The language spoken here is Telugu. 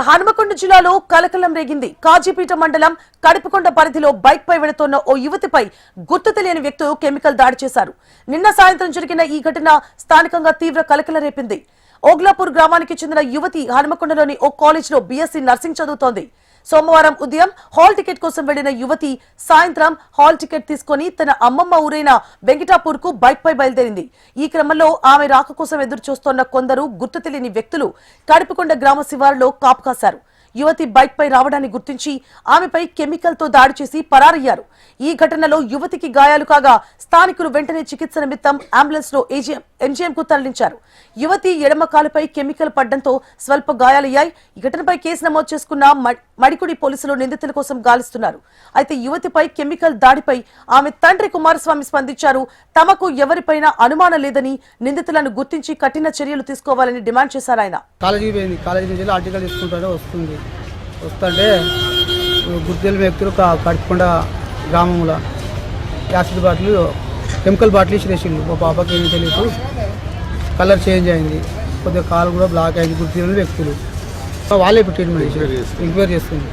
హనుమకొండ జిల్లాలో కలకలం రేగింది. కాజీపేట మండలం కడుపుకొండ పరిధిలో బైక్ పై వెళుతున్న ఓ యువతిపై గుర్తు తెలియని వ్యక్తులు కెమికల్ దాడి చేశారు. నిన్న సాయంత్రం జరిగిన ఈ ఘటన స్థానికంగా తీవ్ర కలకలం రేపింది. ఓగ్లాపూర్ గ్రామానికి చెందిన యువతి హనుమకొండలోని ఓ కాలేజీలో బీఎస్సీ నర్సింగ్ చదువుతోంది. సోమవారం ఉదయం హాల్ టికెట్ కోసం వెళ్లిన యువతి సాయంత్రం హాల్ టికెట్ తీసుకుని తన అమ్మమ్మ ఊరైన వెంకటాపూర్ కు బైక్ పై బయలుదేరింది. ఈ క్రమంలో ఆమె రాక కోసం ఎదురు చూస్తున్న కొందరు గుర్తు తెలియని వ్యక్తులు కడుపుకొండ గ్రామ శివారులో కాపు కాశారు. యువతి బైక్ పై రావడాన్ని గుర్తించి ఆమెపై కెమికల్ తో దాడి చేసి పరారయ్యారు. ఈ ఘటనలో యువతికి గాయాలు కాగా స్థానికులు వెంటనే చికిత్స నిమిత్తం అంబులెన్స్ లో ఎంజీఎం కు తరలించారు. యువతి ఎడమ కాలుపై కెమికల్ పడ్డంతో స్వల్ప గాయాలయ్యాయి. ఈ ఘటనపై కేసు నమోదు చేసుకున్న మడికుడి పోలీసులు నిందితుల కోసం గాలిస్తున్నారు. అయితే యువతిపై కెమికల్ దాడిపై ఆమె తండ్రి కుమారస్వామి స్పందించారు. తమకు ఎవరిపైనా అనుమానం లేదని, నిందితులను గుర్తించి కఠిన చర్యలు తీసుకోవాలని డిమాండ్ చేశారు. ఆయన వస్తుంటే గుర్తెలు వ్యక్తులు కడుపుకొండ గ్రామంలో యాసిడ్ బాటిల్ కెమికల్ బాటిల్ ఇచ్చిరేసిండు. మా పాపకి ఏమి తెలియదు, కలర్ చేంజ్ అయింది, కొద్దిగా కాలు కూడా బ్లాక్ అయింది. గుర్తెలు వ్యక్తులు వాళ్ళే ట్రీట్మెంట్ ఎంక్వైరీ చేస్తుంది.